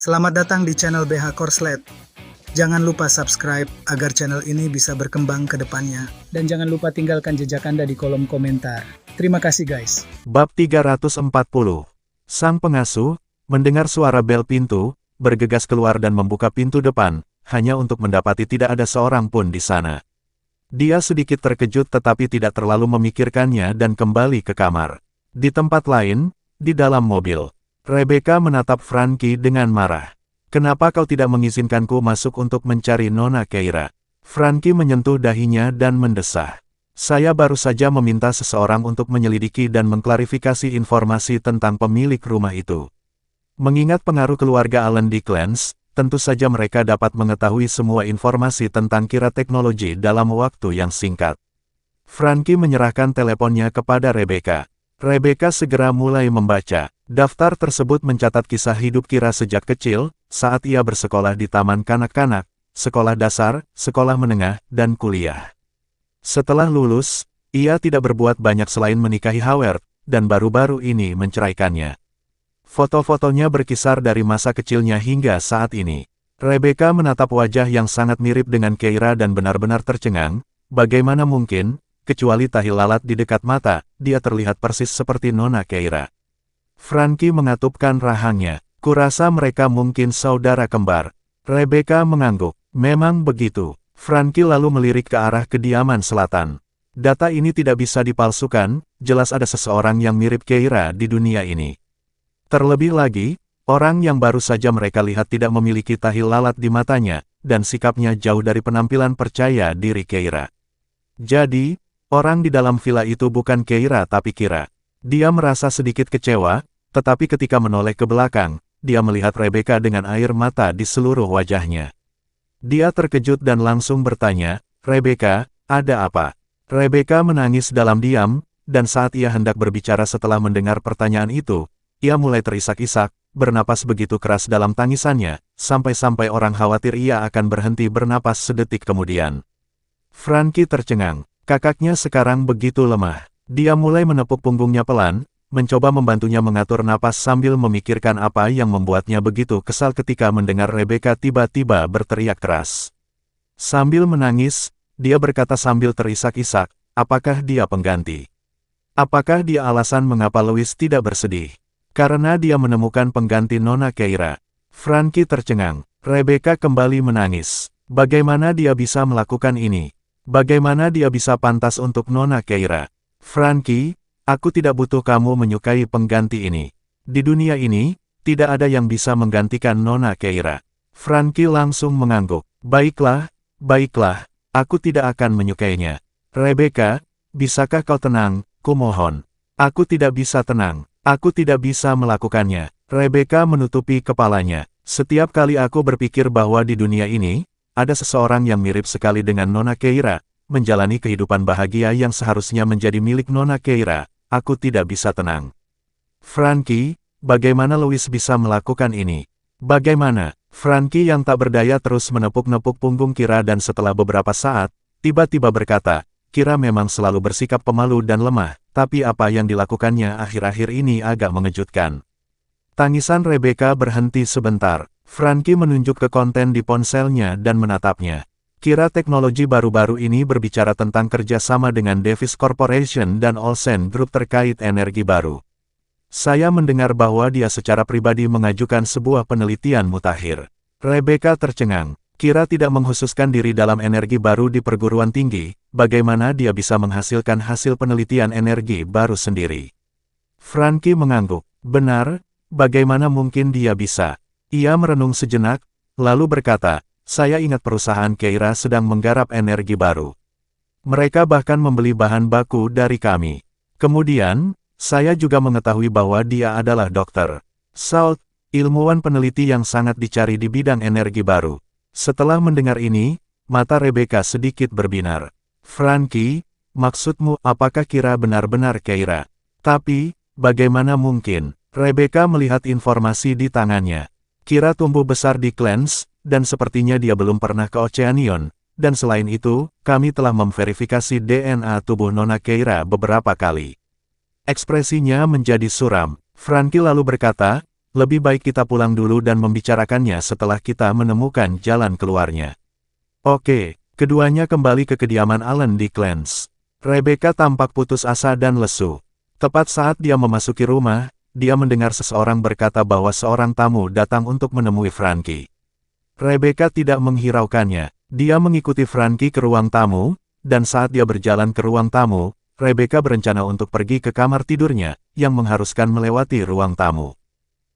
Selamat datang di channel BH Korslet. Jangan lupa subscribe agar channel ini bisa berkembang ke depannya. Dan jangan lupa tinggalkan jejak Anda di kolom komentar. Terima kasih guys. Bab 340. Sang pengasuh, mendengar suara bel pintu, bergegas keluar dan membuka pintu depan, hanya untuk mendapati tidak ada seorang pun di sana. Dia sedikit terkejut tetapi tidak terlalu memikirkannya dan kembali ke kamar. Di tempat lain, di dalam mobil, Rebecca menatap Frankie dengan marah. "Kenapa kau tidak mengizinkanku masuk untuk mencari Nona Keira?" Frankie menyentuh dahinya dan mendesah. "Saya baru saja meminta seseorang untuk menyelidiki dan mengklarifikasi informasi tentang pemilik rumah itu. Mengingat pengaruh keluarga Allen di Clans, tentu saja mereka dapat mengetahui semua informasi tentang Kira teknologi dalam waktu yang singkat." Frankie menyerahkan teleponnya kepada Rebecca. Rebecca segera mulai membaca. Daftar tersebut mencatat kisah hidup Kira sejak kecil, saat ia bersekolah di taman kanak-kanak, sekolah dasar, sekolah menengah, dan kuliah. Setelah lulus, ia tidak berbuat banyak selain menikahi Howard, dan baru-baru ini menceraikannya. Foto-fotonya berkisar dari masa kecilnya hingga saat ini. Rebecca menatap wajah yang sangat mirip dengan Keira dan benar-benar tercengang. Bagaimana mungkin, kecuali tahi lalat di dekat mata, dia terlihat persis seperti Nona Keira. Frankie mengatupkan rahangnya. "Kurasa mereka mungkin saudara kembar." Rebecca mengangguk. "Memang begitu." Frankie lalu melirik ke arah kediaman selatan. "Data ini tidak bisa dipalsukan, jelas ada seseorang yang mirip Keira di dunia ini. Terlebih lagi, orang yang baru saja mereka lihat tidak memiliki tahi lalat di matanya, dan sikapnya jauh dari penampilan percaya diri Keira. Jadi, orang di dalam villa itu bukan Keira tapi Kira." Dia merasa sedikit kecewa, tetapi ketika menoleh ke belakang, dia melihat Rebecca dengan air mata di seluruh wajahnya. Dia terkejut dan langsung bertanya, "Rebecca, ada apa?" Rebecca menangis dalam diam, dan saat ia hendak berbicara setelah mendengar pertanyaan itu, ia mulai terisak-isak, bernapas begitu keras dalam tangisannya, sampai-sampai orang khawatir ia akan berhenti bernapas sedetik kemudian. Frankie tercengang. Kakaknya sekarang begitu lemah. Dia mulai menepuk punggungnya pelan, mencoba membantunya mengatur napas sambil memikirkan apa yang membuatnya begitu kesal ketika mendengar Rebecca tiba-tiba berteriak keras. Sambil menangis, dia berkata sambil terisak-isak, apakah dia pengganti? Apakah dia alasan mengapa Louis tidak bersedih? Karena dia menemukan pengganti Nona Keira. Frankie tercengang. Rebecca kembali menangis. Bagaimana dia bisa melakukan ini? Bagaimana dia bisa pantas untuk Nona Keira? "Frankie, aku tidak butuh kamu menyukai pengganti ini. Di dunia ini, tidak ada yang bisa menggantikan Nona Keira." Frankie langsung mengangguk. Baiklah, aku tidak akan menyukainya." "Rebecca, bisakah kau tenang, kumohon." "Aku tidak bisa tenang. Aku tidak bisa melakukannya." Rebecca menutupi kepalanya. "Setiap kali aku berpikir bahwa di dunia ini, ada seseorang yang mirip sekali dengan Nona Keira, menjalani kehidupan bahagia yang seharusnya menjadi milik Nona Keira, aku tidak bisa tenang." "Frankie, bagaimana Louis bisa melakukan ini? Bagaimana?" Frankie yang tak berdaya terus menepuk-nepuk punggung Kira dan setelah beberapa saat, tiba-tiba berkata, "Kira memang selalu bersikap pemalu dan lemah, tapi apa yang dilakukannya akhir-akhir ini agak mengejutkan." Tangisan Rebecca berhenti sebentar. Frankie menunjuk ke konten di ponselnya dan menatapnya. "Kira teknologi baru-baru ini berbicara tentang kerjasama dengan Davis Corporation dan Olsen Group terkait energi baru. Saya mendengar bahwa dia secara pribadi mengajukan sebuah penelitian mutakhir." Rebecca tercengang. Kira tidak menghususkan diri dalam energi baru di perguruan tinggi, bagaimana dia bisa menghasilkan hasil penelitian energi baru sendiri? Frankie mengangguk. "Benar, bagaimana mungkin dia bisa?" Ia merenung sejenak, lalu berkata, "Saya ingat perusahaan Keira sedang menggarap energi baru. Mereka bahkan membeli bahan baku dari kami. Kemudian, saya juga mengetahui bahwa dia adalah Dr. Salt, ilmuwan peneliti yang sangat dicari di bidang energi baru." Setelah mendengar ini, mata Rebecca sedikit berbinar. "Frankie, maksudmu apakah Kira benar-benar Keira? Tapi, bagaimana mungkin?" Rebecca melihat informasi di tangannya. "Kira tumbuh besar di Clans, dan sepertinya dia belum pernah ke Oceanion, dan selain itu, kami telah memverifikasi DNA tubuh Nona Keira beberapa kali." Ekspresinya menjadi suram. Frankie lalu berkata, lebih baik kita pulang dulu dan membicarakannya setelah kita menemukan jalan keluarnya. Oke, keduanya kembali ke kediaman Allen di Clarence. Rebecca tampak putus asa dan lesu. Tepat saat dia memasuki rumah, dia mendengar seseorang berkata bahwa seorang tamu datang untuk menemui Frankie. Rebecca tidak menghiraukannya. Dia mengikuti Frankie ke ruang tamu, dan saat dia berjalan ke ruang tamu, Rebecca berencana untuk pergi ke kamar tidurnya, yang mengharuskan melewati ruang tamu.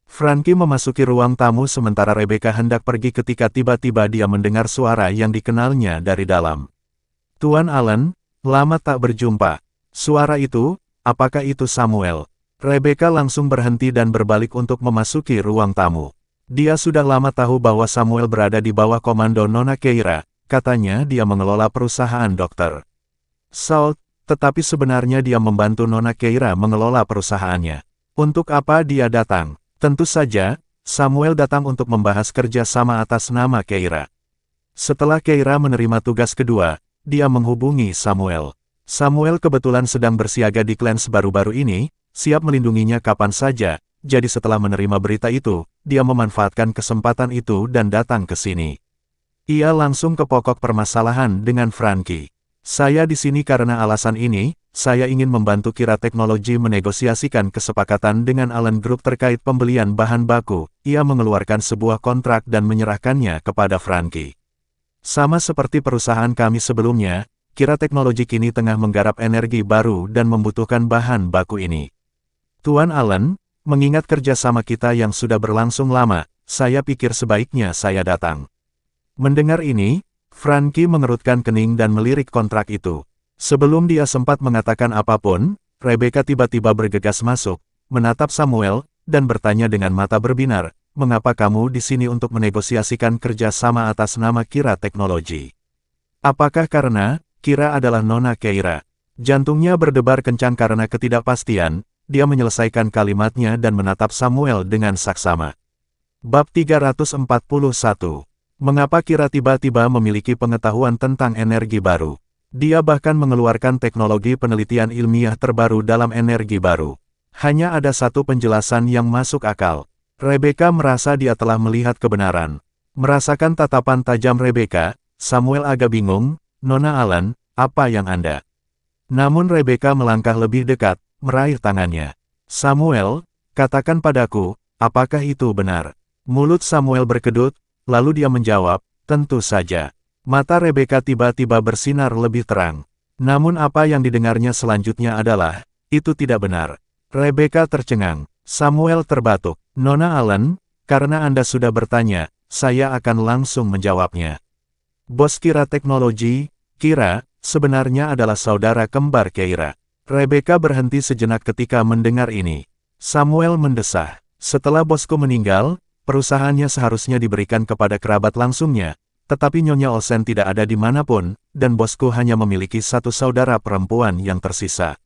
Frankie memasuki ruang tamu sementara Rebecca hendak pergi ketika tiba-tiba dia mendengar suara yang dikenalnya dari dalam. "Tuan Allen, lama tak berjumpa." Suara itu, apakah itu Samuel? Rebecca langsung berhenti dan berbalik untuk memasuki ruang tamu. Dia sudah lama tahu bahwa Samuel berada di bawah komando Nona Keira, katanya dia mengelola perusahaan dokter Salt, tetapi sebenarnya dia membantu Nona Keira mengelola perusahaannya. Untuk apa dia datang? Tentu saja, Samuel datang untuk membahas kerja sama atas nama Keira. Setelah Keira menerima tugas kedua, dia menghubungi Samuel. Samuel kebetulan sedang bersiaga di Clarence baru-baru ini, siap melindunginya kapan saja, jadi setelah menerima berita itu, dia memanfaatkan kesempatan itu dan datang ke sini. Ia langsung ke pokok permasalahan dengan Frankie. "Saya di sini karena alasan ini. Saya ingin membantu Kira Teknologi menegosiasikan kesepakatan dengan Allen Group terkait pembelian bahan baku." Ia mengeluarkan sebuah kontrak dan menyerahkannya kepada Frankie. "Sama seperti perusahaan kami sebelumnya, Kira Teknologi kini tengah menggarap energi baru dan membutuhkan bahan baku ini. Tuan Allen, mengingat kerjasama kita yang sudah berlangsung lama, saya pikir sebaiknya saya datang." Mendengar ini, Frankie mengerutkan kening dan melirik kontrak itu. Sebelum dia sempat mengatakan apapun, Rebecca tiba-tiba bergegas masuk, menatap Samuel, dan bertanya dengan mata berbinar, "Mengapa kamu di sini untuk menegosiasikan kerja sama atas nama Kira Teknologi? Apakah karena Kira adalah Nona Keira?" Jantungnya berdebar kencang karena ketidakpastian, dia menyelesaikan kalimatnya dan menatap Samuel dengan saksama. Bab 341. Mengapa Kira tiba-tiba memiliki pengetahuan tentang energi baru? Dia bahkan mengeluarkan teknologi penelitian ilmiah terbaru dalam energi baru. Hanya ada satu penjelasan yang masuk akal. Rebecca merasa dia telah melihat kebenaran. Merasakan tatapan tajam Rebecca, Samuel agak bingung. "Nona Allen, apa yang Anda?" Namun Rebecca melangkah lebih dekat, meraih tangannya. "Samuel, katakan padaku, apakah itu benar?" Mulut Samuel berkedut, lalu dia menjawab, "Tentu saja." Mata Rebecca tiba-tiba bersinar lebih terang. Namun apa yang didengarnya selanjutnya adalah, "Itu tidak benar." Rebecca tercengang. Samuel terbatuk. "Nona Allen, karena Anda sudah bertanya, saya akan langsung menjawabnya. Bos Kira Teknologi, Kira, sebenarnya adalah saudara kembar Keira." Rebecca berhenti sejenak ketika mendengar ini. Samuel mendesah, "Setelah bosku meninggal, perusahaannya seharusnya diberikan kepada kerabat langsungnya. Tetapi Nyonya Olsen tidak ada di manapun, dan bosku hanya memiliki satu saudara perempuan yang tersisa."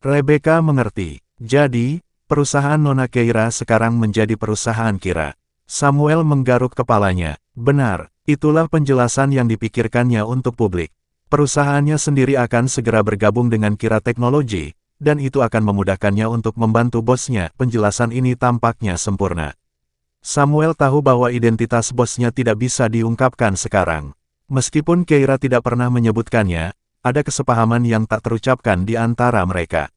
Rebecca mengerti. Jadi, perusahaan Nona Keira sekarang menjadi perusahaan Kira. Samuel menggaruk kepalanya. Benar, itulah penjelasan yang dipikirkannya untuk publik. Perusahaannya sendiri akan segera bergabung dengan Kira Teknologi, dan itu akan memudahkannya untuk membantu bosnya. Penjelasan ini tampaknya sempurna. Samuel tahu bahwa identitas bosnya tidak bisa diungkapkan sekarang. Meskipun Keira tidak pernah menyebutkannya, ada kesepahaman yang tak terucapkan di antara mereka.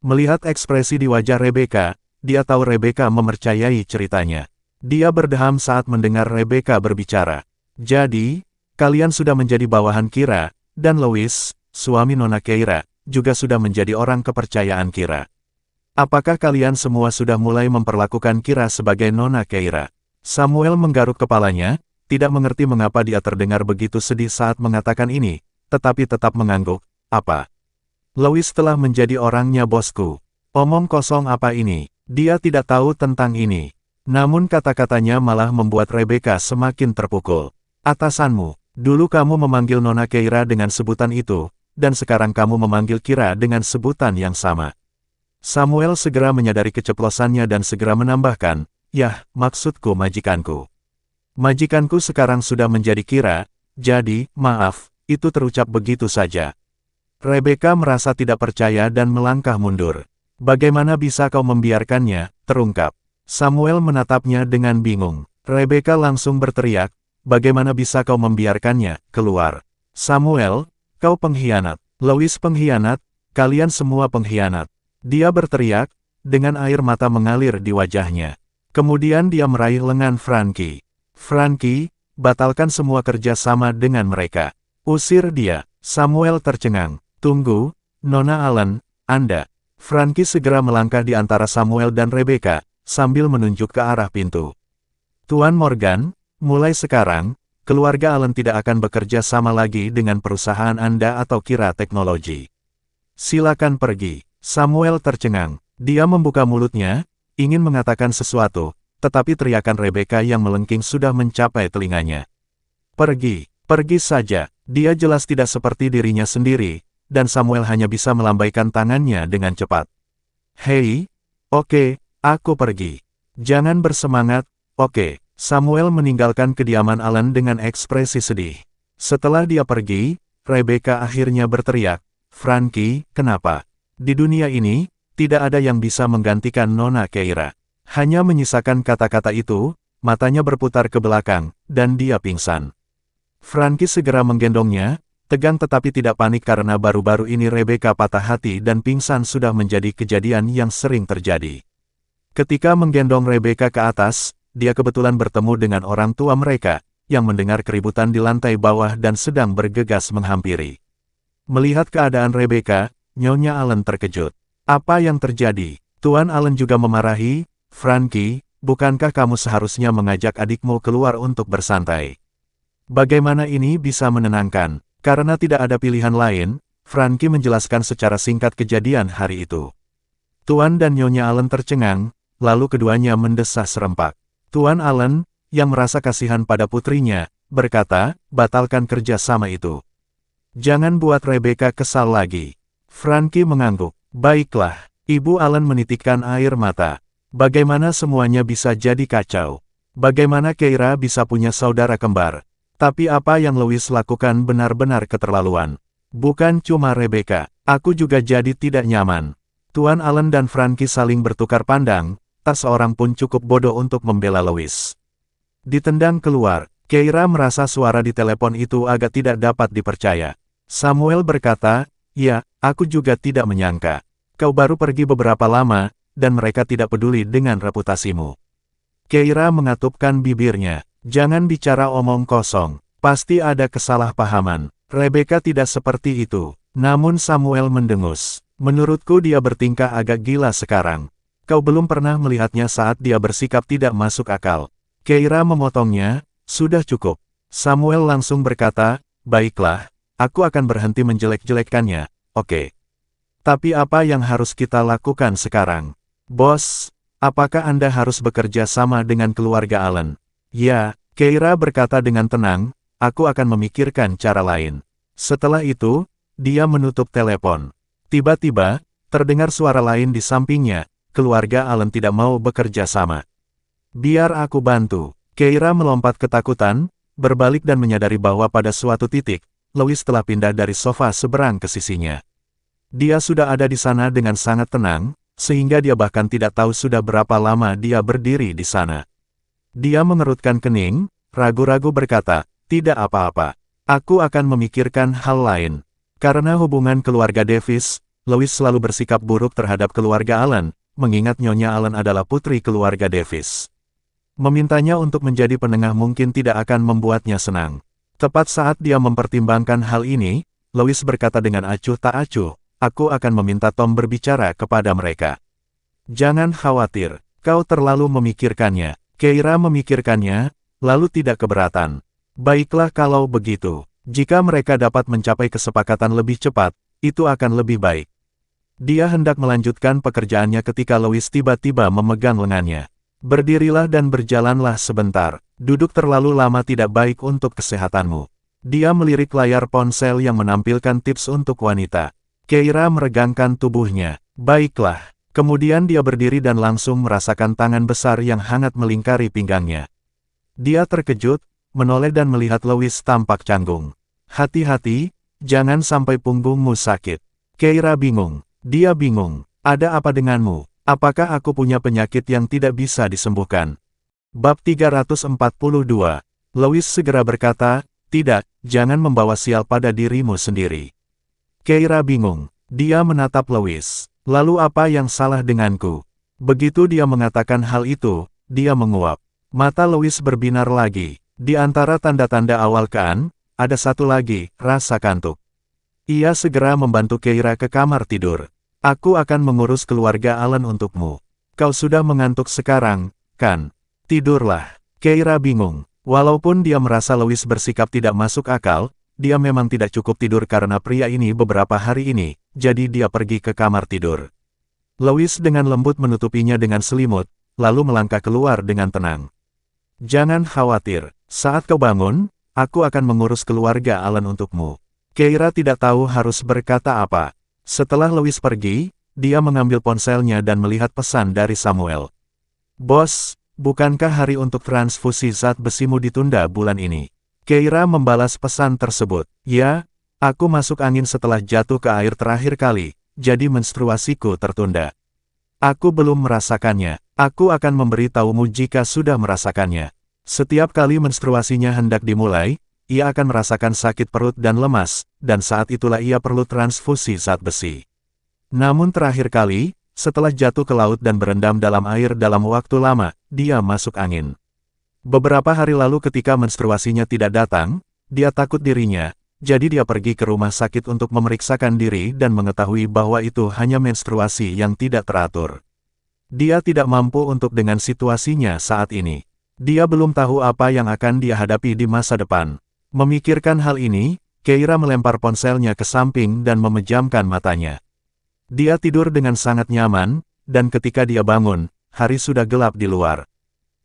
Melihat ekspresi di wajah Rebecca, dia tahu Rebecca mempercayai ceritanya. Dia berdeham saat mendengar Rebecca berbicara. "Jadi, kalian sudah menjadi bawahan Kira, dan Louis, suami Nona Keira, juga sudah menjadi orang kepercayaan Kira. Apakah kalian semua sudah mulai memperlakukan Kira sebagai Nona Keira?" Samuel menggaruk kepalanya, tidak mengerti mengapa dia terdengar begitu sedih saat mengatakan ini, tetapi tetap mengangguk. "Apa? Louis telah menjadi orangnya bosku. Omong kosong apa ini? Dia tidak tahu tentang ini." Namun kata-katanya malah membuat Rebecca semakin terpukul. "Atasanmu, dulu kamu memanggil Nona Keira dengan sebutan itu, dan sekarang kamu memanggil Kira dengan sebutan yang sama." Samuel segera menyadari keceplosannya dan segera menambahkan, "Yah, maksudku majikanku. Majikanku sekarang sudah menjadi Kira, jadi, maaf, itu terucap begitu saja." Rebecca merasa tidak percaya dan melangkah mundur. "Bagaimana bisa kau membiarkannya?" terungkap. Samuel menatapnya dengan bingung. Rebecca langsung berteriak, bagaimana bisa kau membiarkannya keluar? Samuel, kau pengkhianat. Lois pengkhianat, kalian semua pengkhianat. Dia berteriak, dengan air mata mengalir di wajahnya. Kemudian dia meraih lengan Frankie. Frankie, batalkan semua kerja sama dengan mereka. Usir dia. Samuel tercengang. Tunggu, Nona Allen, Anda. Frankie segera melangkah di antara Samuel dan Rebecca, sambil menunjuk ke arah pintu. Tuan Morgan, mulai sekarang, keluarga Allen tidak akan bekerja sama lagi dengan perusahaan Anda atau Kira Teknologi. Silakan pergi. Samuel tercengang. Dia membuka mulutnya, ingin mengatakan sesuatu, tetapi teriakan Rebecca yang melengking sudah mencapai telinganya. Pergi, pergi saja. Dia jelas tidak seperti dirinya sendiri, dan Samuel hanya bisa melambaikan tangannya dengan cepat. Hei, oke, aku pergi. Jangan bersemangat, oke. Samuel meninggalkan kediaman Allen dengan ekspresi sedih. Setelah dia pergi, Rebecca akhirnya berteriak, Frankie, kenapa? Di dunia ini, tidak ada yang bisa menggantikan Nona Keira. Hanya menyisakan kata-kata itu, matanya berputar ke belakang, dan dia pingsan. Frankie segera menggendongnya, tegang tetapi tidak panik karena baru-baru ini Rebecca patah hati dan pingsan sudah menjadi kejadian yang sering terjadi. Ketika menggendong Rebecca ke atas, dia kebetulan bertemu dengan orang tua mereka, yang mendengar keributan di lantai bawah dan sedang bergegas menghampiri. Melihat keadaan Rebecca, Nyonya Allen terkejut. Apa yang terjadi? Tuan Allen juga memarahi, Frankie, bukankah kamu seharusnya mengajak adikmu keluar untuk bersantai? Bagaimana ini bisa menenangkan? Karena tidak ada pilihan lain, Frankie menjelaskan secara singkat kejadian hari itu. Tuan dan Nyonya Allen tercengang, lalu keduanya mendesah serempak. Tuan Allen, yang merasa kasihan pada putrinya, berkata, batalkan kerja sama itu. Jangan buat Rebecca kesal lagi. Frankie mengangguk. Baiklah, Ibu Allen menitikkan air mata. Bagaimana semuanya bisa jadi kacau? Bagaimana Keira bisa punya saudara kembar? Tapi apa yang Lois lakukan benar-benar keterlaluan. Bukan cuma Rebecca, aku juga jadi tidak nyaman. Tuan Allen dan Frankie saling bertukar pandang, tak seorang pun cukup bodoh untuk membela Lois. Ditendang keluar, Keira merasa suara di telepon itu agak tidak dapat dipercaya. Samuel berkata, ya, aku juga tidak menyangka. Kau baru pergi beberapa lama, dan mereka tidak peduli dengan reputasimu. Keira mengatupkan bibirnya. Jangan bicara omong kosong. Pasti ada kesalahpahaman. Rebecca tidak seperti itu. Namun Samuel mendengus. Menurutku dia bertingkah agak gila sekarang. Kau belum pernah melihatnya saat dia bersikap tidak masuk akal. Keira memotongnya, sudah cukup. Samuel langsung berkata, baiklah, aku akan berhenti menjelek-jelekkannya, oke. Tapi apa yang harus kita lakukan sekarang? Bos, apakah Anda harus bekerja sama dengan keluarga Allen? Ya, Keira berkata dengan tenang, aku akan memikirkan cara lain. Setelah itu, dia menutup telepon. Tiba-tiba, terdengar suara lain di sampingnya, keluarga Allen tidak mau bekerja sama. Biar aku bantu. Keira melompat ketakutan, berbalik dan menyadari bahwa pada suatu titik, Lois telah pindah dari sofa seberang ke sisinya. Dia sudah ada di sana dengan sangat tenang, sehingga dia bahkan tidak tahu sudah berapa lama dia berdiri di sana. Dia mengerutkan kening, ragu-ragu berkata, tidak apa-apa. Aku akan memikirkan hal lain. Karena hubungan keluarga Davis, Lois selalu bersikap buruk terhadap keluarga Allen, mengingat Nyonya Allen adalah putri keluarga Davis. Memintanya untuk menjadi penengah mungkin tidak akan membuatnya senang. Tepat saat dia mempertimbangkan hal ini, Lois berkata dengan acuh tak acuh, aku akan meminta Tom berbicara kepada mereka. Jangan khawatir, kau terlalu memikirkannya. Keira memikirkannya, lalu tidak keberatan. Baiklah kalau begitu. Jika mereka dapat mencapai kesepakatan lebih cepat, itu akan lebih baik. Dia hendak melanjutkan pekerjaannya ketika Lois tiba-tiba memegang lengannya. Berdirilah dan berjalanlah sebentar. Duduk terlalu lama tidak baik untuk kesehatanmu. Dia melirik layar ponsel yang menampilkan tips untuk wanita. Keira meregangkan tubuhnya. Baiklah. Kemudian dia berdiri dan langsung merasakan tangan besar yang hangat melingkari pinggangnya. Dia terkejut, menoleh dan melihat Lois tampak canggung. Hati-hati, jangan sampai punggungmu sakit. Keira bingung. Dia bingung. Ada apa denganmu? Apakah aku punya penyakit yang tidak bisa disembuhkan? Bab 342. Louis segera berkata, tidak, jangan membawa sial pada dirimu sendiri. Keira bingung. Dia menatap Louis. Lalu apa yang salah denganku? Begitu dia mengatakan hal itu, dia menguap. Mata Louis berbinar lagi. Di antara tanda-tanda awal ada satu lagi, rasa kantuk. Ia segera membantu Keira ke kamar tidur. Aku akan mengurus keluarga Alan untukmu. Kau sudah mengantuk sekarang, kan? Tidurlah. Keira bingung. Walaupun dia merasa Louis bersikap tidak masuk akal, dia memang tidak cukup tidur karena pria ini beberapa hari ini, jadi dia pergi ke kamar tidur. Louis dengan lembut menutupinya dengan selimut, lalu melangkah keluar dengan tenang. Jangan khawatir, saat kau bangun, aku akan mengurus keluarga Alan untukmu. Keira tidak tahu harus berkata apa. Setelah Louis pergi, dia mengambil ponselnya dan melihat pesan dari Samuel. Bos, bukankah hari untuk transfusi zat besimu ditunda bulan ini? Keira membalas pesan tersebut. Ya, aku masuk angin setelah jatuh ke air terakhir kali, jadi menstruasiku tertunda. Aku belum merasakannya. Aku akan memberitahumu jika sudah merasakannya. Setiap kali menstruasinya hendak dimulai, ia akan merasakan sakit perut dan lemas, dan saat itulah ia perlu transfusi zat besi. Namun terakhir kali, setelah jatuh ke laut dan berendam dalam air dalam waktu lama, dia masuk angin. Beberapa hari lalu ketika menstruasinya tidak datang, dia takut dirinya, jadi dia pergi ke rumah sakit untuk memeriksakan diri dan mengetahui bahwa itu hanya menstruasi yang tidak teratur. Dia tidak mampu untuk dengan situasinya saat ini. Dia belum tahu apa yang akan dia hadapi di masa depan. Memikirkan hal ini, Keira melempar ponselnya ke samping dan memejamkan matanya. Dia tidur dengan sangat nyaman, dan ketika dia bangun, hari sudah gelap di luar.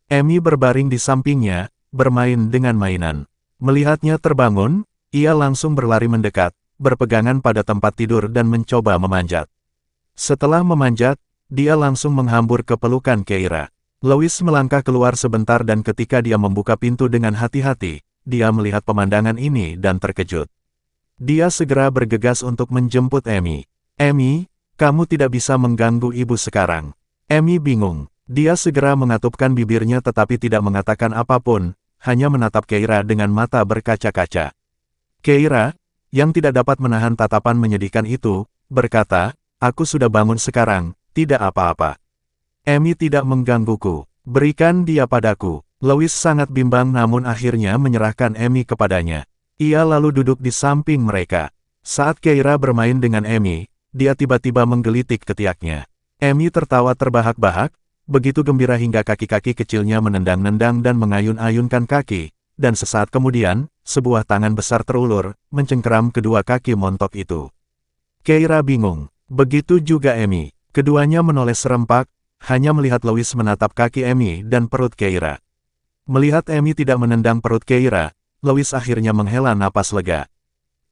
Amy berbaring di sampingnya, bermain dengan mainan. Melihatnya terbangun, ia langsung berlari mendekat, berpegangan pada tempat tidur dan mencoba memanjat. Setelah memanjat, dia langsung menghambur ke pelukan Keira. Louis melangkah keluar sebentar dan ketika dia membuka pintu dengan hati-hati, dia melihat pemandangan ini dan terkejut. Dia segera bergegas untuk menjemput Amy. Amy, kamu tidak bisa mengganggu ibu sekarang. Amy bingung. Dia segera mengatupkan bibirnya tetapi tidak mengatakan apapun, hanya menatap Keira dengan mata berkaca-kaca. Keira, yang tidak dapat menahan tatapan menyedihkan itu, berkata, aku sudah bangun sekarang, tidak apa-apa. Amy tidak menggangguku. Berikan dia padaku. Louis sangat bimbang namun akhirnya menyerahkan Amy kepadanya. Ia lalu duduk di samping mereka. Saat Keira bermain dengan Amy, dia tiba-tiba menggelitik ketiaknya. Amy tertawa terbahak-bahak, begitu gembira hingga kaki-kaki kecilnya menendang-nendang dan mengayun-ayunkan kaki, dan sesaat kemudian, sebuah tangan besar terulur, mencengkeram kedua kaki montok itu. Keira bingung. Begitu juga Amy. Keduanya menoleh serempak, hanya melihat Louis menatap kaki Amy dan perut Keira. Melihat Amy tidak menendang perut Keira, Louis akhirnya menghela napas lega.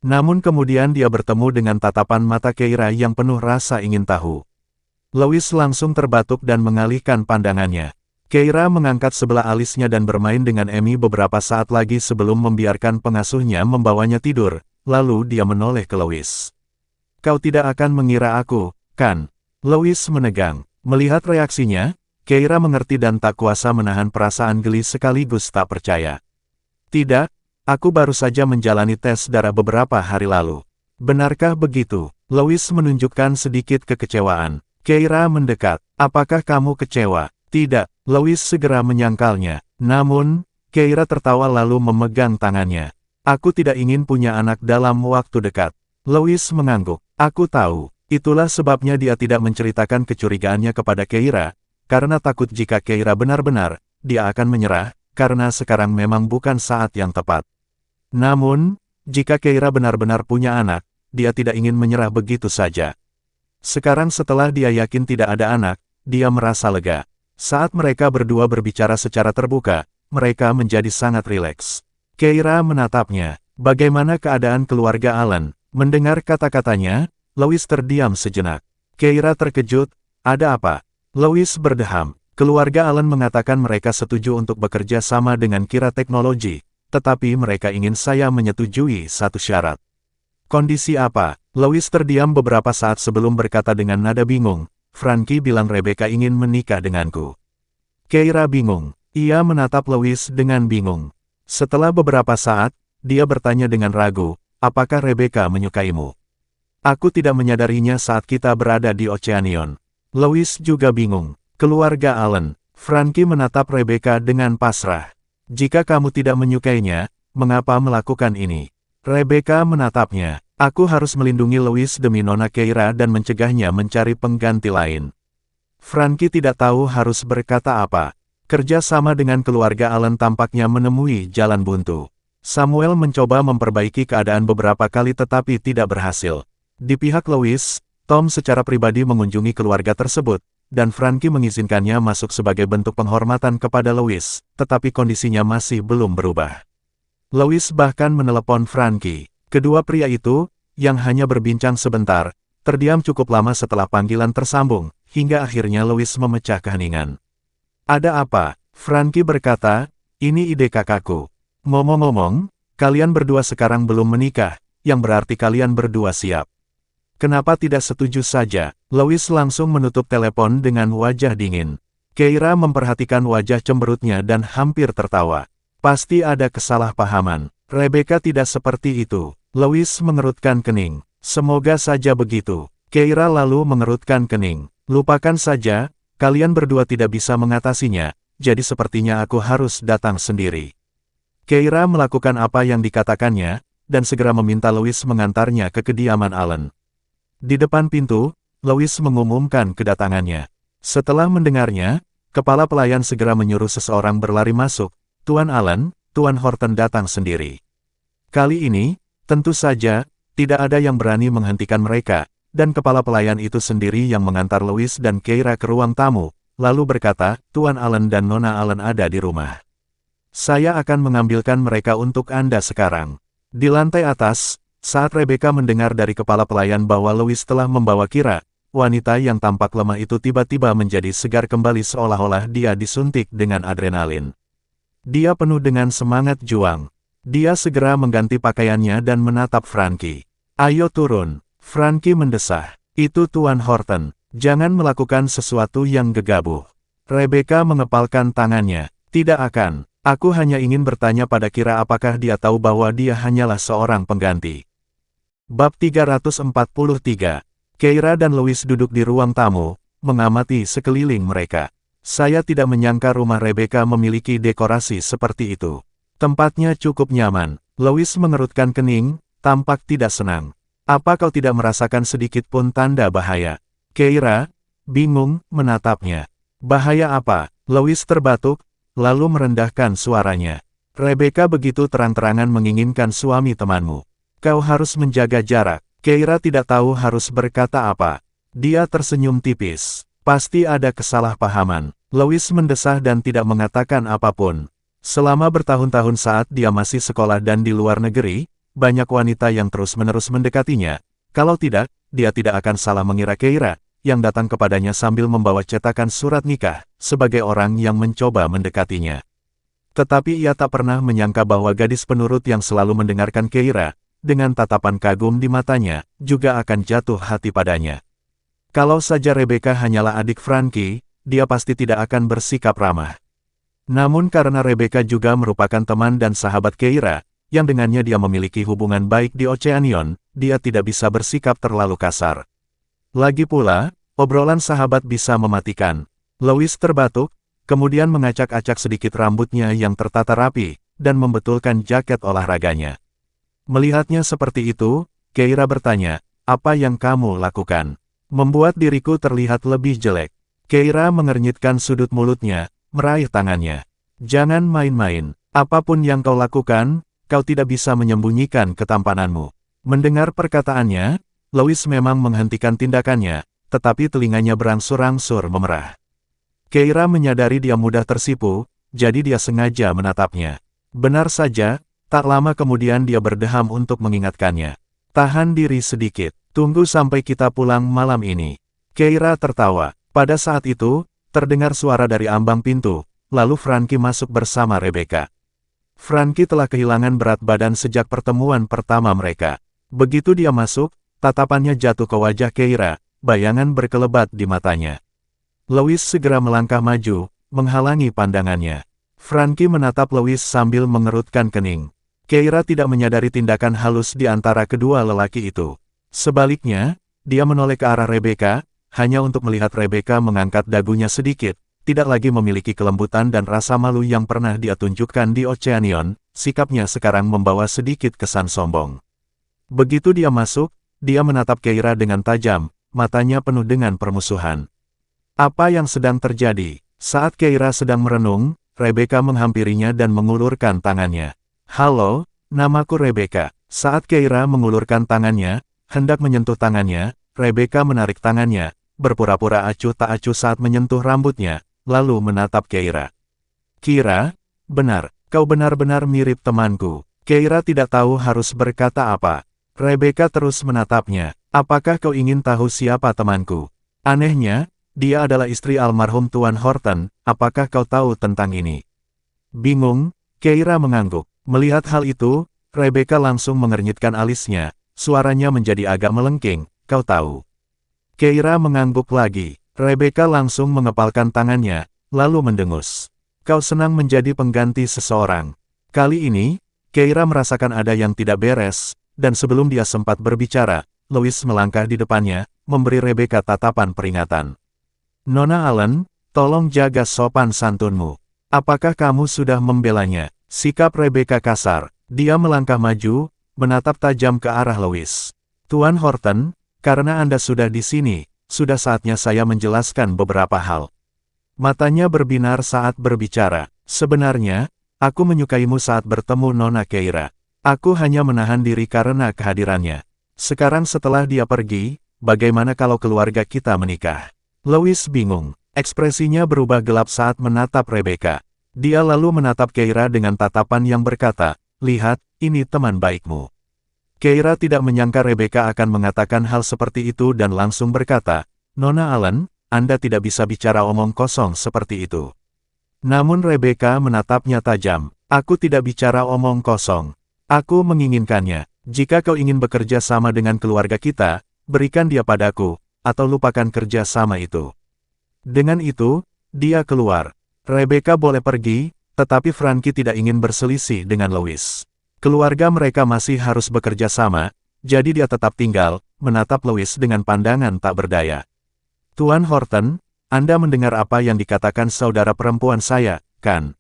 Namun kemudian dia bertemu dengan tatapan mata Keira yang penuh rasa ingin tahu. Louis langsung terbatuk dan mengalihkan pandangannya. Keira mengangkat sebelah alisnya dan bermain dengan Amy beberapa saat lagi sebelum membiarkan pengasuhnya membawanya tidur, lalu dia menoleh ke Louis. Kau tidak akan mengira aku, kan? Louis menegang. Melihat reaksinya, Keira mengerti dan tak kuasa menahan perasaan geli sekaligus tak percaya. Tidak, aku baru saja menjalani tes darah beberapa hari lalu. Benarkah begitu? Louis menunjukkan sedikit kekecewaan. Keira mendekat. Apakah kamu kecewa? Tidak, Louis segera menyangkalnya. Namun, Keira tertawa lalu memegang tangannya. Aku tidak ingin punya anak dalam waktu dekat. Louis mengangguk. Aku tahu. Itulah sebabnya dia tidak menceritakan kecurigaannya kepada Keira, karena takut jika Keira benar-benar, dia akan menyerah, karena sekarang memang bukan saat yang tepat. Namun, jika Keira benar-benar punya anak, dia tidak ingin menyerah begitu saja. Sekarang setelah dia yakin tidak ada anak, dia merasa lega. Saat mereka berdua berbicara secara terbuka, mereka menjadi sangat rileks. Keira menatapnya. Bagaimana keadaan keluarga Alan? Mendengar kata-katanya, Louis terdiam sejenak. Keira terkejut, ada apa? Louis berdeham. Keluarga Alan mengatakan mereka setuju untuk bekerja sama dengan Kira Teknologi, tetapi mereka ingin saya menyetujui satu syarat. Kondisi apa? Louis terdiam beberapa saat sebelum berkata dengan nada bingung, Frankie bilang Rebecca ingin menikah denganku. Keira bingung. Ia menatap Louis dengan bingung. Setelah beberapa saat, dia bertanya dengan ragu, apakah Rebecca menyukaimu? Aku tidak menyadarinya saat kita berada di Oceanion. Louis juga bingung. Keluarga Allen. Frankie menatap Rebecca dengan pasrah. Jika kamu tidak menyukainya, mengapa melakukan ini? Rebecca menatapnya. Aku harus melindungi Louis demi Nona Keira dan mencegahnya mencari pengganti lain. Frankie tidak tahu harus berkata apa. Kerja sama dengan keluarga Allen tampaknya menemui jalan buntu. Samuel mencoba memperbaiki keadaan beberapa kali tetapi tidak berhasil. Di pihak Louis, Tom secara pribadi mengunjungi keluarga tersebut, dan Frankie mengizinkannya masuk sebagai bentuk penghormatan kepada Louis, tetapi kondisinya masih belum berubah. Louis bahkan menelepon Frankie. Kedua pria itu, yang hanya berbincang sebentar, terdiam cukup lama setelah panggilan tersambung, hingga akhirnya Louis memecah keheningan. Ada apa? Frankie berkata, ini ide kakakku. Ngomong-ngomong, kalian berdua sekarang belum menikah, yang berarti kalian berdua siap. Kenapa tidak setuju saja? Louis langsung menutup telepon dengan wajah dingin. Keira memperhatikan wajah cemberutnya dan hampir tertawa. Pasti ada kesalahpahaman. Rebecca tidak seperti itu. Louis mengerutkan kening. Semoga saja begitu. Keira lalu mengerutkan kening. Lupakan saja. Kalian berdua tidak bisa mengatasinya, jadi sepertinya aku harus datang sendiri. Keira melakukan apa yang dikatakannya, dan segera meminta Louis mengantarnya ke kediaman Allen. Di depan pintu, Louis mengumumkan kedatangannya. Setelah mendengarnya, kepala pelayan segera menyuruh seseorang berlari masuk. Tuan Allen, Tuan Horton datang sendiri. Kali ini, tentu saja, tidak ada yang berani menghentikan mereka. Dan kepala pelayan itu sendiri yang mengantar Louis dan Keira ke ruang tamu, lalu berkata, Tuan Allen dan Nona Allen ada di rumah. Saya akan mengambilkan mereka untuk Anda sekarang. Di lantai atas, saat Rebecca mendengar dari kepala pelayan bahwa Louis telah membawa Keira, wanita yang tampak lemah itu tiba-tiba menjadi segar kembali seolah-olah dia disuntik dengan adrenalin. Dia penuh dengan semangat juang. Dia segera mengganti pakaiannya dan menatap Frankie. Ayo turun. Frankie mendesah. Itu Tuan Horton. Jangan melakukan sesuatu yang gegabah. Rebecca mengepalkan tangannya. Tidak akan. Aku hanya ingin bertanya pada Keira apakah dia tahu bahwa dia hanyalah seorang pengganti. Bab 343. Keira dan Louis duduk di ruang tamu, mengamati sekeliling mereka. Saya tidak menyangka rumah Rebecca memiliki dekorasi seperti itu. Tempatnya cukup nyaman. Louis mengerutkan kening, tampak tidak senang. Apa kau tidak merasakan sedikit pun tanda bahaya? Keira, bingung, menatapnya. Bahaya apa? Louis terbatuk, lalu merendahkan suaranya. Rebecca begitu terang-terangan menginginkan suami temanmu. Kau harus menjaga jarak. Keira tidak tahu harus berkata apa. Dia tersenyum tipis. Pasti ada kesalahpahaman. Louis mendesah dan tidak mengatakan apapun. Selama bertahun-tahun saat dia masih sekolah dan di luar negeri, banyak wanita yang terus-menerus mendekatinya. Kalau tidak, dia tidak akan salah mengira Keira, yang datang kepadanya sambil membawa cetakan surat nikah, sebagai orang yang mencoba mendekatinya. Tetapi ia tak pernah menyangka bahwa gadis penurut yang selalu mendengarkan Keira, dengan tatapan kagum di matanya, juga akan jatuh hati padanya. Kalau saja Rebecca hanyalah adik Frankie, dia pasti tidak akan bersikap ramah. Namun karena Rebecca juga merupakan teman dan sahabat Keira, yang dengannya dia memiliki hubungan baik di Oceanion, dia tidak bisa bersikap terlalu kasar. Lagi pula, obrolan sahabat bisa mematikan. Louis terbatuk, kemudian mengacak-acak sedikit rambutnya yang tertata rapi, dan membetulkan jaket olahraganya. Melihatnya seperti itu, Keira bertanya, apa yang kamu lakukan? Membuat diriku terlihat lebih jelek. Keira mengernyitkan sudut mulutnya, meraih tangannya. Jangan main-main, apapun yang kau lakukan, kau tidak bisa menyembunyikan ketampananmu. Mendengar perkataannya, Louis memang menghentikan tindakannya, tetapi telinganya berangsur-angsur memerah. Keira menyadari dia mudah tersipu, jadi dia sengaja menatapnya. Benar saja, tak lama kemudian dia berdeham untuk mengingatkannya. Tahan diri sedikit, tunggu sampai kita pulang malam ini. Keira tertawa. Pada saat itu, terdengar suara dari ambang pintu, lalu Frankie masuk bersama Rebecca. Frankie telah kehilangan berat badan sejak pertemuan pertama mereka. Begitu dia masuk, tatapannya jatuh ke wajah Keira, bayangan berkelebat di matanya. Louis segera melangkah maju, menghalangi pandangannya. Frankie menatap Louis sambil mengerutkan kening. Keira tidak menyadari tindakan halus di antara kedua lelaki itu. Sebaliknya, dia menoleh ke arah Rebecca, hanya untuk melihat Rebecca mengangkat dagunya sedikit, tidak lagi memiliki kelembutan dan rasa malu yang pernah dia tunjukkan di Oceanion, sikapnya sekarang membawa sedikit kesan sombong. Begitu dia masuk, dia menatap Keira dengan tajam, matanya penuh dengan permusuhan. Apa yang sedang terjadi? Saat Keira sedang merenung, Rebecca menghampirinya dan mengulurkan tangannya. Halo, namaku Rebecca. Saat Keira mengulurkan tangannya, hendak menyentuh tangannya, Rebecca menarik tangannya, berpura-pura acuh tak acuh saat menyentuh rambutnya, lalu menatap Keira. Kira, benar, kau benar-benar mirip temanku. Keira tidak tahu harus berkata apa. Rebecca terus menatapnya. Apakah kau ingin tahu siapa temanku? Anehnya, dia adalah istri almarhum Tuan Horton, apakah kau tahu tentang ini? Bingung, Keira mengangguk. Melihat hal itu, Rebecca langsung mengernyitkan alisnya, suaranya menjadi agak melengking, kau tahu. Keira mengangguk lagi. Rebecca langsung mengepalkan tangannya, lalu mendengus. Kau senang menjadi pengganti seseorang. Kali ini, Keira merasakan ada yang tidak beres, dan sebelum dia sempat berbicara, Louis melangkah di depannya, memberi Rebecca tatapan peringatan. Nona Allen, tolong jaga sopan santunmu. Apakah kamu sudah membelanya? Sikap Rebecca kasar. Dia melangkah maju, menatap tajam ke arah Louis. Tuan Horton, karena Anda sudah di sini, sudah saatnya saya menjelaskan beberapa hal. Matanya berbinar saat berbicara. Sebenarnya, aku menyukaimu saat bertemu Nona Keira. Aku hanya menahan diri karena kehadirannya. Sekarang setelah dia pergi, bagaimana kalau keluarga kita menikah? Louis bingung. Ekspresinya berubah gelap saat menatap Rebecca. Dia lalu menatap Keira dengan tatapan yang berkata, lihat, ini teman baikmu. Keira tidak menyangka Rebecca akan mengatakan hal seperti itu dan langsung berkata, Nona Allen, Anda tidak bisa bicara omong kosong seperti itu. Namun Rebecca menatapnya tajam. Aku tidak bicara omong kosong. Aku menginginkannya. Jika kau ingin bekerja sama dengan keluarga kita, berikan dia padaku, atau lupakan kerja sama itu. Dengan itu, dia keluar. Rebecca boleh pergi, tetapi Frankie tidak ingin berselisih dengan Louis. Keluarga mereka masih harus bekerja sama, jadi dia tetap tinggal, menatap Louis dengan pandangan tak berdaya. Tuan Horton, Anda mendengar apa yang dikatakan saudara perempuan saya, kan?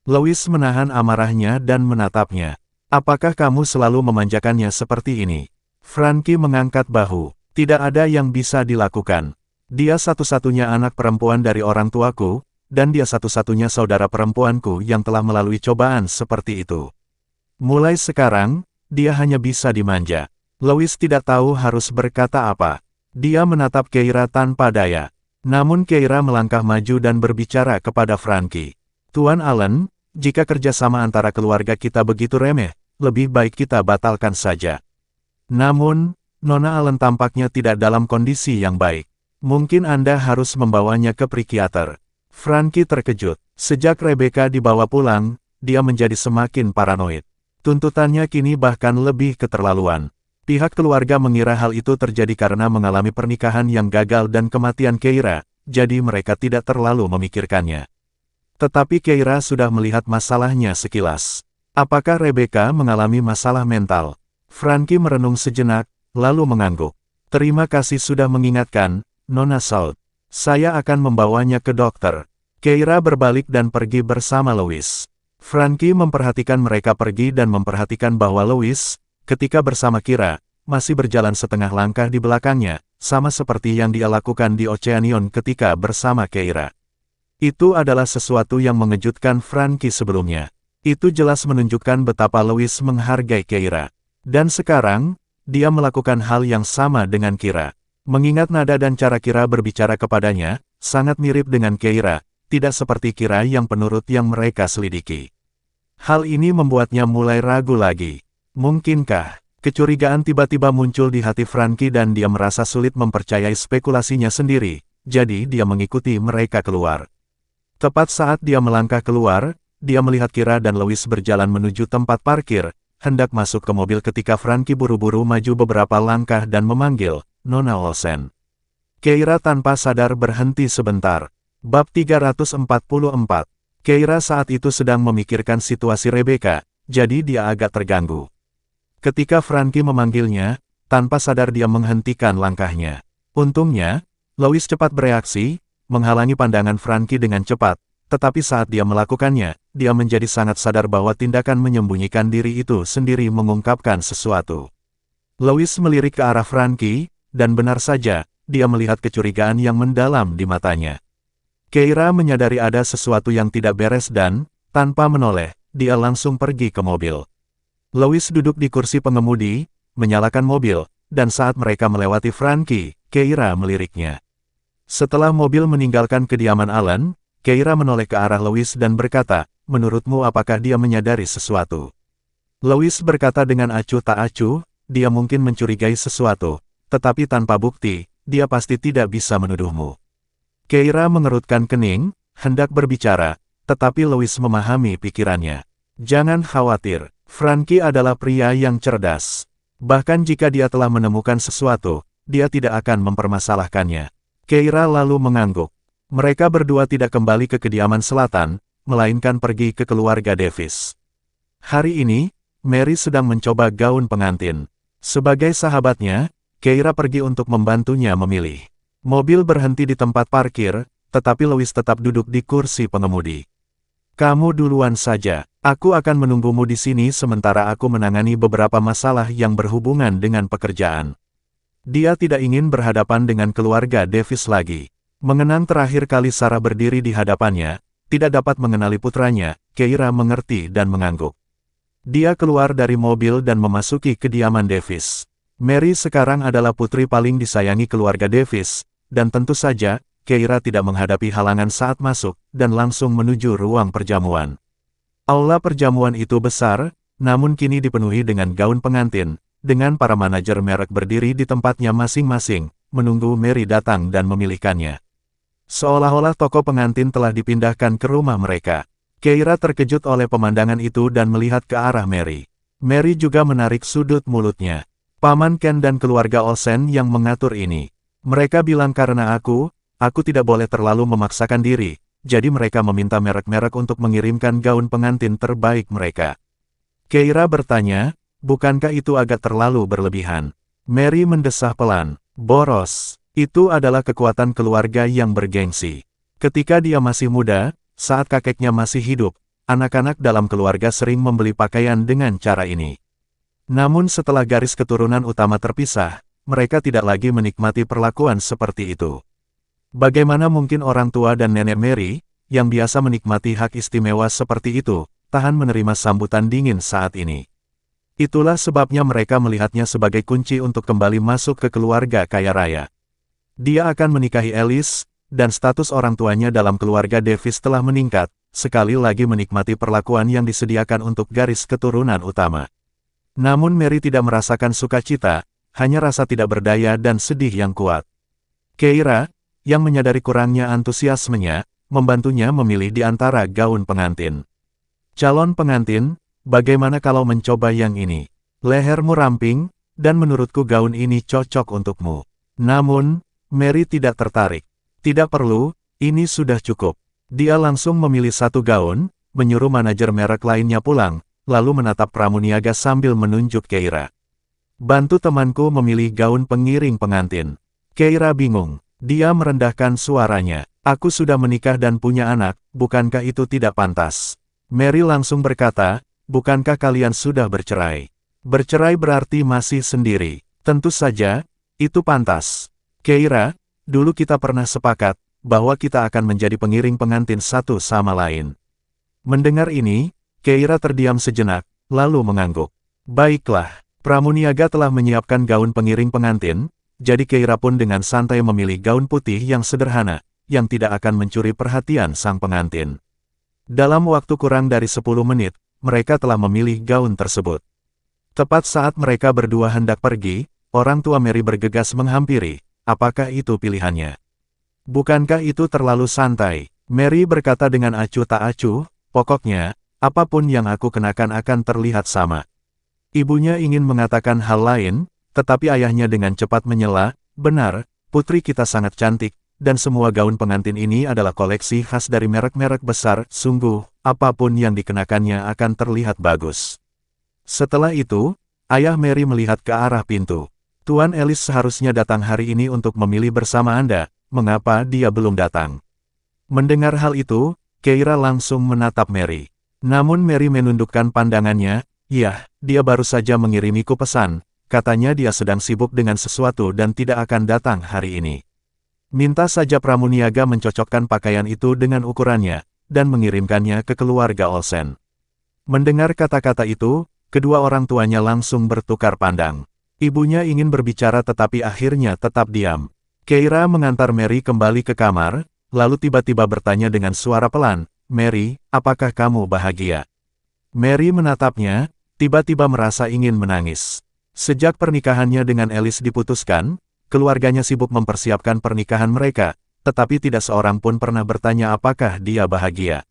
Louis menahan amarahnya dan menatapnya. Apakah kamu selalu memanjakannya seperti ini? Frankie mengangkat bahu. Tidak ada yang bisa dilakukan. Dia satu-satunya anak perempuan dari orang tuaku, dan dia satu-satunya saudara perempuanku yang telah melalui cobaan seperti itu. Mulai sekarang, dia hanya bisa dimanja. Louis tidak tahu harus berkata apa. Dia menatap Keira tanpa daya. Namun Keira melangkah maju dan berbicara kepada Frankie. Tuan Allen, jika kerjasama antara keluarga kita begitu remeh, lebih baik kita batalkan saja. Namun, Nona Allen tampaknya tidak dalam kondisi yang baik. Mungkin Anda harus membawanya ke psikiater. Frankie terkejut. Sejak Rebecca dibawa pulang, dia menjadi semakin paranoid. Tuntutannya kini bahkan lebih keterlaluan. Pihak keluarga mengira hal itu terjadi karena mengalami pernikahan yang gagal dan kematian Keira, jadi mereka tidak terlalu memikirkannya. Tetapi Keira sudah melihat masalahnya sekilas. Apakah Rebecca mengalami masalah mental? Frankie merenung sejenak, lalu mengangguk. Terima kasih sudah mengingatkan, Nona Saud. Saya akan membawanya ke dokter. Keira berbalik dan pergi bersama Louis. Frankie memperhatikan mereka pergi dan memperhatikan bahwa Louis, ketika bersama Kira, masih berjalan setengah langkah di belakangnya, sama seperti yang dia lakukan di Oceanion ketika bersama Keira. Itu adalah sesuatu yang mengejutkan Frankie sebelumnya. Itu jelas menunjukkan betapa Louis menghargai Keira. Dan sekarang, dia melakukan hal yang sama dengan Kira. Mengingat nada dan cara Kira berbicara kepadanya, sangat mirip dengan Keira, tidak seperti Kira yang penurut yang mereka selidiki. Hal ini membuatnya mulai ragu lagi. Mungkinkah? Kecurigaan tiba-tiba muncul di hati Frankie dan dia merasa sulit mempercayai spekulasinya sendiri, jadi dia mengikuti mereka keluar. Tepat saat dia melangkah keluar, dia melihat Kira dan Louis berjalan menuju tempat parkir, hendak masuk ke mobil ketika Frankie buru-buru maju beberapa langkah dan memanggil, Nona Olsen. Keira tanpa sadar berhenti sebentar. Bab 344. Keira saat itu sedang memikirkan situasi Rebecca, jadi dia agak terganggu. Ketika Frankie memanggilnya, tanpa sadar dia menghentikan langkahnya. Untungnya, Lois cepat bereaksi, menghalangi pandangan Frankie dengan cepat, tetapi saat dia melakukannya, dia menjadi sangat sadar bahwa tindakan menyembunyikan diri itu sendiri mengungkapkan sesuatu. Lois melirik ke arah Frankie, dan benar saja, dia melihat kecurigaan yang mendalam di matanya. Keira menyadari ada sesuatu yang tidak beres dan, tanpa menoleh, dia langsung pergi ke mobil. Lois duduk di kursi pengemudi, menyalakan mobil, dan saat mereka melewati Frankie, Keira meliriknya. Setelah mobil meninggalkan kediaman Alan, Keira menoleh ke arah Lois dan berkata, "Menurutmu apakah dia menyadari sesuatu?" Lois berkata dengan acuh tak acuh, "Dia mungkin mencurigai sesuatu, tetapi tanpa bukti, dia pasti tidak bisa menuduhmu." Keira mengerutkan kening, hendak berbicara, tetapi Lois memahami pikirannya. "Jangan khawatir, Frankie adalah pria yang cerdas. Bahkan jika dia telah menemukan sesuatu, dia tidak akan mempermasalahkannya." Keira lalu mengangguk. Mereka berdua tidak kembali ke kediaman selatan, melainkan pergi ke keluarga Davis. Hari ini, Mary sedang mencoba gaun pengantin. Sebagai sahabatnya, Keira pergi untuk membantunya memilih. Mobil berhenti di tempat parkir, tetapi Lois tetap duduk di kursi pengemudi. "Kamu duluan saja, aku akan menunggumu di sini sementara aku menangani beberapa masalah yang berhubungan dengan pekerjaan." Dia tidak ingin berhadapan dengan keluarga Davis lagi. Mengenang terakhir kali Sarah berdiri di hadapannya, tidak dapat mengenali putranya, Keira mengerti dan mengangguk. Dia keluar dari mobil dan memasuki kediaman Davis. Mary sekarang adalah putri paling disayangi keluarga Davis, dan tentu saja, Keira tidak menghadapi halangan saat masuk, dan langsung menuju ruang perjamuan. Aula perjamuan itu besar, namun kini dipenuhi dengan gaun pengantin, dengan para manajer merek berdiri di tempatnya masing-masing, menunggu Mary datang dan memilihkannya. Seolah-olah toko pengantin telah dipindahkan ke rumah mereka. Keira terkejut oleh pemandangan itu dan melihat ke arah Mary. Mary juga menarik sudut mulutnya. "Paman Ken dan keluarga Olsen yang mengatur ini. Mereka bilang karena aku tidak boleh terlalu memaksakan diri, jadi mereka meminta merek-merek untuk mengirimkan gaun pengantin terbaik mereka." Keira bertanya, "Bukankah itu agak terlalu berlebihan?" Mary mendesah pelan, "Boros. Itu adalah kekuatan keluarga yang bergengsi. Ketika dia masih muda, saat kakeknya masih hidup, anak-anak dalam keluarga sering membeli pakaian dengan cara ini. Namun setelah garis keturunan utama terpisah, mereka tidak lagi menikmati perlakuan seperti itu. Bagaimana mungkin orang tua dan nenek Mary, yang biasa menikmati hak istimewa seperti itu, tahan menerima sambutan dingin saat ini? Itulah sebabnya mereka melihatnya sebagai kunci untuk kembali masuk ke keluarga kaya raya. Dia akan menikahi Alice, dan status orang tuanya dalam keluarga Davis telah meningkat, sekali lagi menikmati perlakuan yang disediakan untuk garis keturunan utama. Namun Mary tidak merasakan sukacita, hanya rasa tidak berdaya dan sedih yang kuat. Keira, yang menyadari kurangnya antusiasmenya, membantunya memilih di antara gaun pengantin. "Calon pengantin, bagaimana kalau mencoba yang ini? Lehermu ramping, dan menurutku gaun ini cocok untukmu." Namun, Mary tidak tertarik. "Tidak perlu, ini sudah cukup." Dia langsung memilih satu gaun, menyuruh manajer merek lainnya pulang, lalu menatap pramuniaga sambil menunjuk Keira. "Bantu temanku memilih gaun pengiring pengantin." Keira bingung. Dia merendahkan suaranya. "Aku sudah menikah dan punya anak, bukankah itu tidak pantas?" Mary langsung berkata, "Bukankah kalian sudah bercerai? Bercerai berarti masih sendiri. Tentu saja, itu pantas. Keira, dulu kita pernah sepakat, bahwa kita akan menjadi pengiring pengantin satu sama lain." Mendengar ini, Keira terdiam sejenak, lalu mengangguk. "Baiklah, pramuniaga telah menyiapkan gaun pengiring pengantin, jadi Keira pun dengan santai memilih gaun putih yang sederhana, yang tidak akan mencuri perhatian sang pengantin." Dalam waktu kurang dari 10 menit, mereka telah memilih gaun tersebut. Tepat saat mereka berdua hendak pergi, orang tua Mary bergegas menghampiri. "Apakah itu pilihannya? Bukankah itu terlalu santai?" Mary berkata dengan acuh tak acuh, "Pokoknya, apapun yang aku kenakan akan terlihat sama." Ibunya ingin mengatakan hal lain, tetapi ayahnya dengan cepat menyela, "Benar, putri kita sangat cantik, dan semua gaun pengantin ini adalah koleksi khas dari merek-merek besar, sungguh, apapun yang dikenakannya akan terlihat bagus. Setelah itu, ayah Mary melihat ke arah pintu. Tuan Ellis seharusnya datang hari ini untuk memilih bersama Anda, mengapa dia belum datang? Mendengar hal itu, Keira langsung menatap Mary. Namun Mary menundukkan pandangannya, "Yah, dia baru saja mengirimiku pesan, katanya dia sedang sibuk dengan sesuatu dan tidak akan datang hari ini. Minta saja pramuniaga mencocokkan pakaian itu dengan ukurannya, dan mengirimkannya ke keluarga Olsen." Mendengar kata-kata itu, kedua orang tuanya langsung bertukar pandang. Ibunya ingin berbicara tetapi akhirnya tetap diam. Keira mengantar Mary kembali ke kamar, lalu tiba-tiba bertanya dengan suara pelan, "Mary, apakah kamu bahagia?" Mary menatapnya, tiba-tiba merasa ingin menangis. Sejak pernikahannya dengan Ellis diputuskan, keluarganya sibuk mempersiapkan pernikahan mereka, tetapi tidak seorang pun pernah bertanya apakah dia bahagia.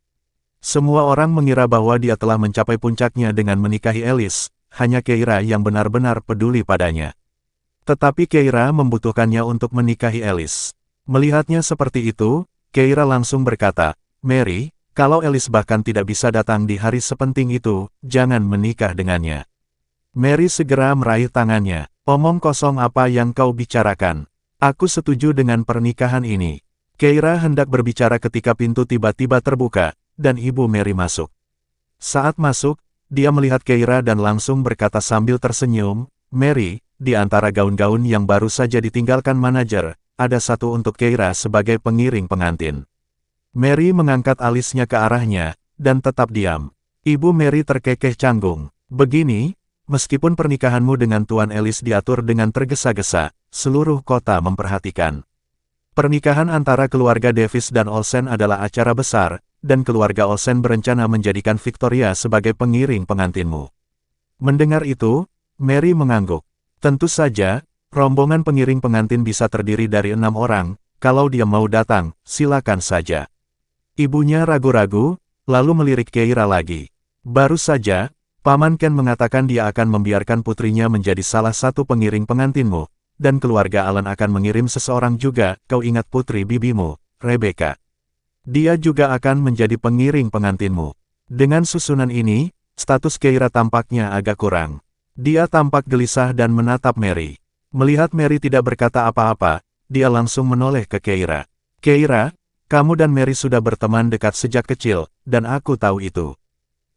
Semua orang mengira bahwa dia telah mencapai puncaknya dengan menikahi Ellis, hanya Keira yang benar-benar peduli padanya. Tetapi Keira membutuhkannya untuk menikahi Ellis. Melihatnya seperti itu, Keira langsung berkata, "Mary, kalau Ellis bahkan tidak bisa datang di hari sepenting itu, jangan menikah dengannya." Mary segera meraih tangannya. "Omong kosong apa yang kau bicarakan? Aku setuju dengan pernikahan ini." Keira hendak berbicara ketika pintu tiba-tiba terbuka, dan ibu Mary masuk. Saat masuk, dia melihat Keira dan langsung berkata sambil tersenyum, "Mary, di antara gaun-gaun yang baru saja ditinggalkan manajer, ada satu untuk Keira sebagai pengiring pengantin." Mary mengangkat alisnya ke arahnya, dan tetap diam. Ibu Mary terkekeh canggung. "Begini, meskipun pernikahanmu dengan Tuan Ellis diatur dengan tergesa-gesa, seluruh kota memperhatikan. Pernikahan antara keluarga Davis dan Olsen adalah acara besar, dan keluarga Olsen berencana menjadikan Victoria sebagai pengiring pengantinmu." Mendengar itu, Mary mengangguk. Tentu saja, rombongan pengiring pengantin bisa terdiri dari 6 orang, kalau dia mau datang, silakan saja. Ibunya ragu-ragu, lalu melirik Keira lagi. "Baru saja, Paman Ken mengatakan dia akan membiarkan putrinya menjadi salah satu pengiring pengantinmu, dan keluarga Allen akan mengirim seseorang juga, kau ingat putri bibimu, Rebecca. Dia juga akan menjadi pengiring pengantinmu." Dengan susunan ini, status Keira tampaknya agak kurang. Dia tampak gelisah dan menatap Mary. Melihat Mary tidak berkata apa-apa, dia langsung menoleh ke Keira. "Keira, kamu dan Mary sudah berteman dekat sejak kecil, dan aku tahu itu.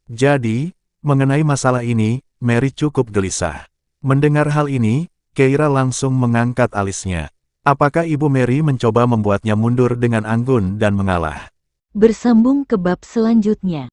Jadi, mengenai masalah ini, Mary cukup gelisah." Mendengar hal ini, Keira langsung mengangkat alisnya. Apakah Ibu Mary mencoba membuatnya mundur dengan anggun dan mengalah? Bersambung ke bab selanjutnya.